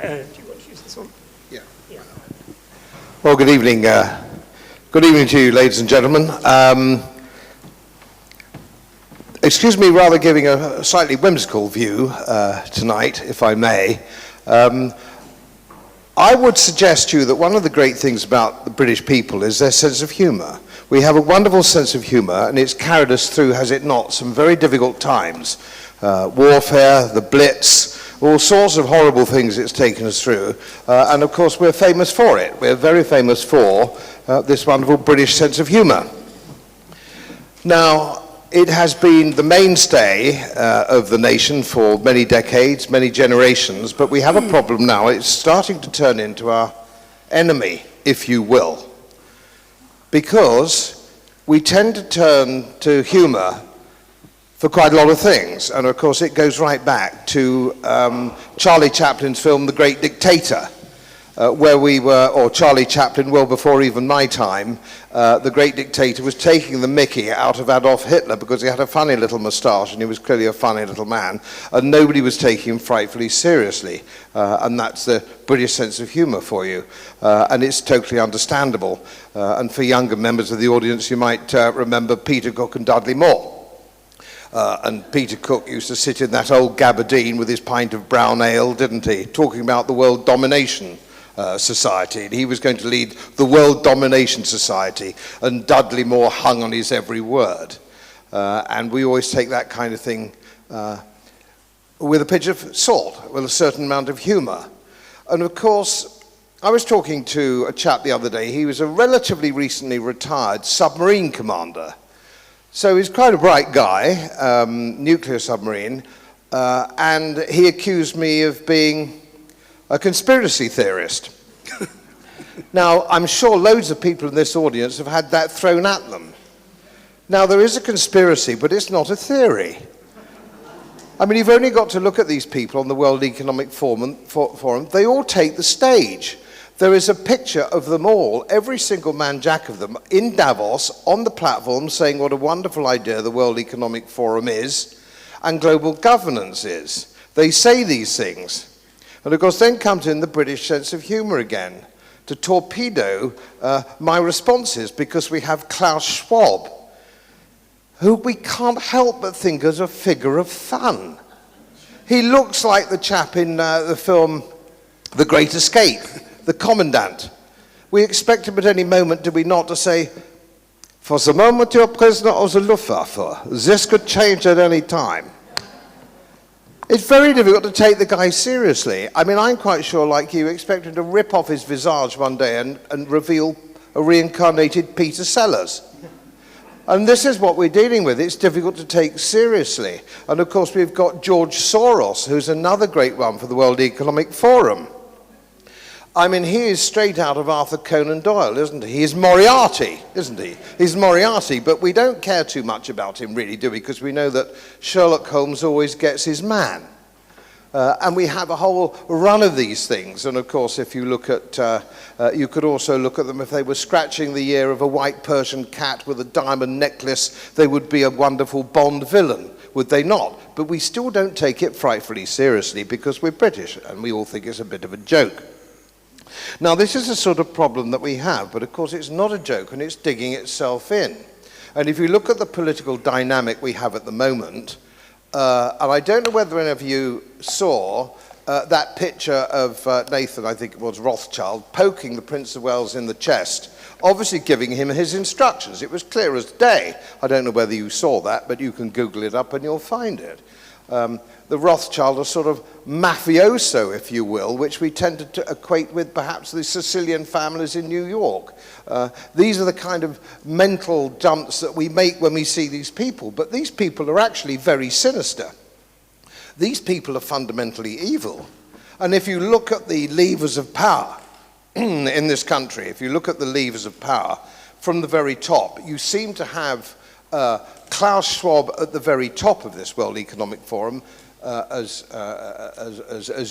Do you want to use this one? Yeah. Yeah. Well, good evening. Good evening to you, ladies and gentlemen. Excuse me rather giving a slightly whimsical view tonight, if I may. I would suggest to you that one of the great things about the British people is their sense of humour. We have a wonderful sense of humour, and it's carried us through, has it not, some very difficult times. Warfare, the Blitz, all sorts of horrible things it's taken us through. And of course, we're famous for it. We're very famous for this wonderful British sense of humour. Now, it has been the mainstay of the nation for many decades, many generations, but we have a problem now. It's starting to turn into our enemy, if you will, because we tend to turn to humour for quite a lot of things. And of course, it goes right back to Charlie Chaplin's film, The Great Dictator, where we were, or Charlie Chaplin, well before even my time, The Great Dictator was taking the mickey out of Adolf Hitler because he had a funny little moustache and he was clearly a funny little man, and nobody was taking him frightfully seriously. And that's the British sense of humour for you. And it's totally understandable. And for younger members of the audience, you might remember Peter Cook and Dudley Moore. And Peter Cook used to sit in that old gabardine with his pint of brown ale, didn't he, talking about the world domination society, and he was going to lead the World Domination Society, and Dudley Moore hung on his every word. And we always take that kind of thing with a pinch of salt, with a certain amount of humour. And of course, I was talking to a chap the other day. He was a relatively recently retired submarine commander. So he's quite a bright guy, nuclear submarine, and he accused me of being a conspiracy theorist. Now, I'm sure loads of people in this audience have had that thrown at them. Now, there is a conspiracy, but it's not a theory. I mean, you've only got to look at these people on the World Economic Forum. They all take the stage. There is a picture of them all, every single man jack of them, in Davos, on the platform, saying what a wonderful idea the World Economic Forum is and global governance is. They say these things. And of course, then comes in the British sense of humour again, to torpedo my responses, because we have Klaus Schwab, who we can't help but think as a figure of fun. He looks like the chap in the film The Great Escape, the commandant. We expect him at any moment, do we not, to say, "For the moment you're prisoner of the Luftwaffe. This could change at any time." It's very difficult to take the guy seriously. I mean, I'm quite sure, like you, expect him to rip off his visage one day and reveal a reincarnated Peter Sellers. And this is what we're dealing with. It's difficult to take seriously. And of course, we've got George Soros, who's another great one for the World Economic Forum. I mean, he is straight out of Arthur Conan Doyle, isn't he? He's Moriarty, isn't he? He's Moriarty, but we don't care too much about him, really, do we? Because we know that Sherlock Holmes always gets his man. And we have a whole run of these things. And of course, if you look at, you could also look at them if they were scratching the ear of a white Persian cat with a diamond necklace, they would be a wonderful Bond villain, would they not? But we still don't take it frightfully seriously because we're British and we all think it's a bit of a joke. Now, this is a sort of problem that we have, but of course it's not a joke and it's digging itself in. And if you look at the political dynamic we have at the moment, and I don't know whether any of you saw that picture of Nathan, I think it was Rothschild, poking the Prince of Wales in the chest, obviously giving him his instructions. It was clear as day. I don't know whether you saw that, but you can Google it up and you'll find it. The Rothschild are sort of mafioso, if you will, which we tend to equate with perhaps the Sicilian families in New York. These are the kind of mental jumps that we make when we see these people, but these people are actually very sinister. These people are fundamentally evil. And if you look at the levers of power in this country, if you look at the levers of power from the very top, you seem to have Klaus Schwab at the very top of this World Economic Forum, as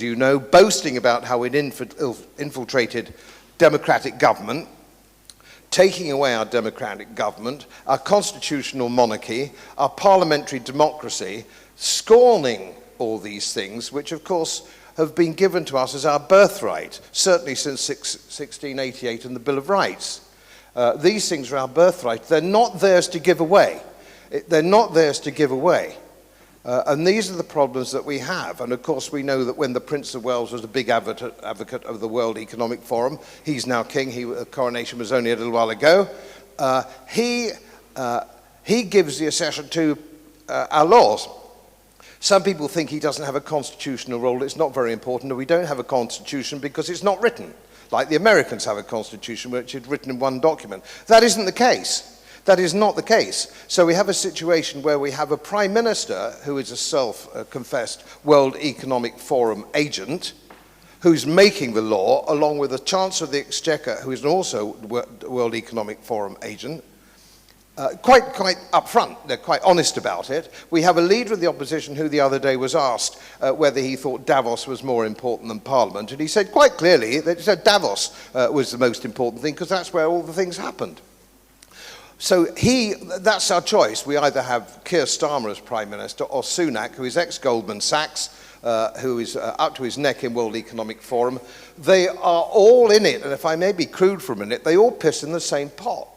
you know, boasting about how it infiltrated democratic government, taking away our democratic government, our constitutional monarchy, our parliamentary democracy, scorning all these things, which of course have been given to us as our birthright, certainly since 1688 and the Bill of Rights. These things are our birthright. They're not theirs to give away. They're not theirs to give away. And these are the problems that we have. And of course, we know that when the Prince of Wales was a big advocate of the World Economic Forum, he's now king, the coronation was only a little while ago, he gives the accession to our laws. Some people think he doesn't have a constitutional role. It's not very important. We don't have a constitution because it's not written, like the Americans have a constitution which is written in one document. That isn't the case. That is not the case. So we have a situation where we have a prime minister who is a self-confessed World Economic Forum agent who's making the law, along with the Chancellor of the Exchequer, who is also World Economic Forum agent. Quite upfront, they're quite honest about it. We have a leader of the opposition who the other day was asked whether he thought Davos was more important than Parliament, and he said quite clearly that Davos was the most important thing because that's where all the things happened. So that's our choice. We either have Keir Starmer as Prime Minister or Sunak, who is ex-Goldman Sachs, who is up to his neck in World Economic Forum. They are all in it, and if I may be crude for a minute, they all piss in the same pot.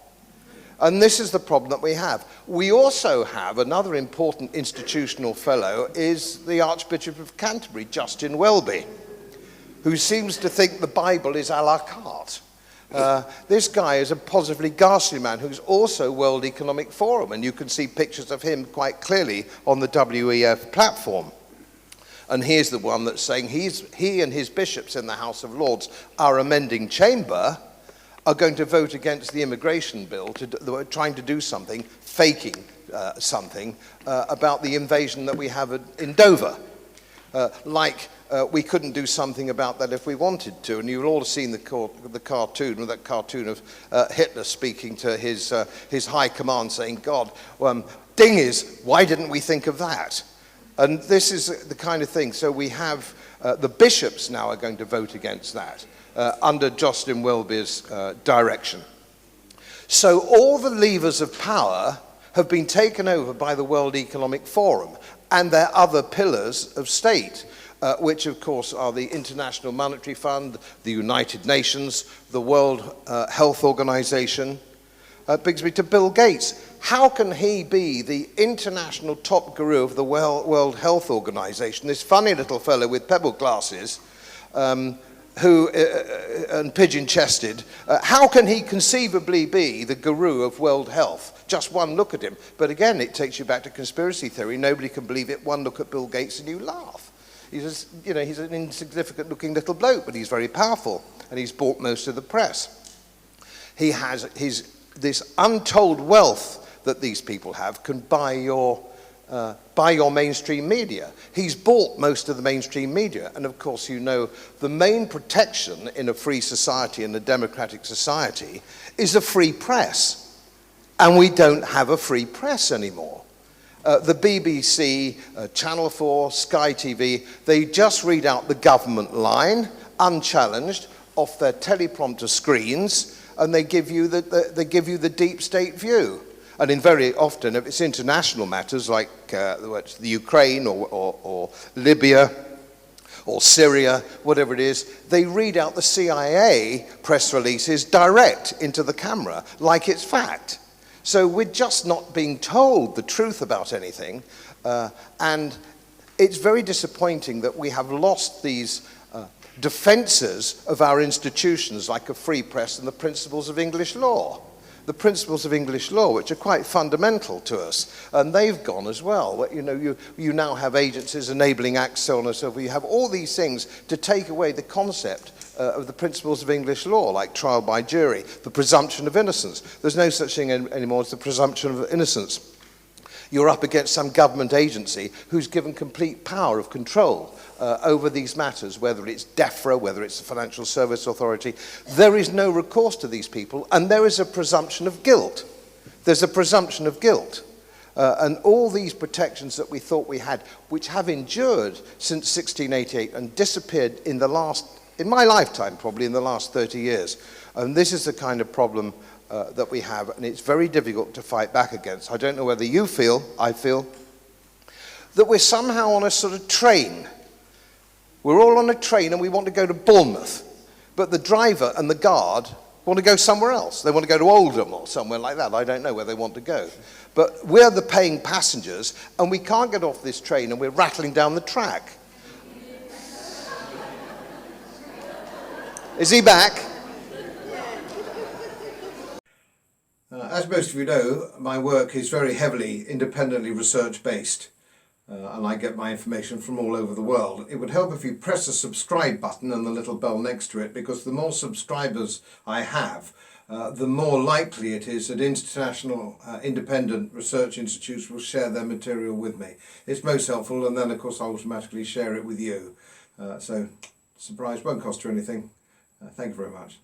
And this is the problem that we have. We also have another important institutional fellow is the Archbishop of Canterbury, Justin Welby, who seems to think the Bible is a la carte. This guy is a positively ghastly man who's also World Economic Forum, and you can see pictures of him quite clearly on the WEF platform. And here's the one that's saying he and his bishops in the House of Lords, our amending chamber, are going to vote against the immigration bill, trying to do something, faking something, about the invasion that we have in Dover. We couldn't do something about that if we wanted to. And you've all seen the cartoon of Hitler speaking to his high command saying, God, ding is, why didn't we think of that? And this is the kind of thing. So we have the bishops now are going to vote against that. Under Justin Welby's direction. So all the levers of power have been taken over by the World Economic Forum and their other pillars of state, which of course are the International Monetary Fund, the United Nations, the World Health Organization. Brings me to Bill Gates. How can he be the international top guru of the World Health Organization, this funny little fellow with pebble glasses, and pigeon-chested, how can he conceivably be the guru of world health? Just one look at him. But again, it takes you back to conspiracy theory. Nobody can believe it. One look at Bill Gates and you laugh. He's an insignificant-looking little bloke, but he's very powerful, and he's bought most of the press. He has this untold wealth that these people have can buy your mainstream media. He's bought most of the mainstream media. And of course, you know, the main protection in a free society, in a democratic society, is a free press. And we don't have a free press anymore. The BBC, Channel 4, Sky TV, they just read out the government line, unchallenged, off their teleprompter screens, and they give you the deep state view. And in very often, if it's international matters like the Ukraine or Libya or Syria, whatever it is, they read out the CIA press releases direct into the camera, like it's fact. So we're just not being told the truth about anything. And it's very disappointing that we have lost these defenses of our institutions, like a free press and the principles of English law. The principles of English law, which are quite fundamental to us, and they've gone as well. You know, you now have agencies, enabling acts, so on and so forth. You have all these things to take away the concept of the principles of English law, like trial by jury, the presumption of innocence. There's no such thing anymore as the presumption of innocence. You're up against some government agency who's given complete power of control over these matters, whether it's DEFRA, whether it's the Financial Service Authority. There is no recourse to these people, and there is a presumption of guilt. There's a presumption of guilt. And all these protections that we thought we had, which have endured since 1688 and disappeared in my lifetime, probably in the last 30 years. And this is the kind of problem that we have, and it's very difficult to fight back against. I don't know whether I feel, that we're somehow on a sort of train We're all on a train and we want to go to Bournemouth, but the driver and the guard want to go somewhere else. They want to go to Oldham or somewhere like that. I don't know where they want to go. But we're the paying passengers and we can't get off this train and we're rattling down the track. Is he back? As most of you know, my work is very heavily independently research based. And I get my information from all over the world. It would help if you press the subscribe button and the little bell next to it, because the more subscribers I have, the more likely it is that international independent research institutes will share their material with me. It's most helpful, and then of course I'll automatically share it with you. So, surprise, won't cost you anything. Thank you very much.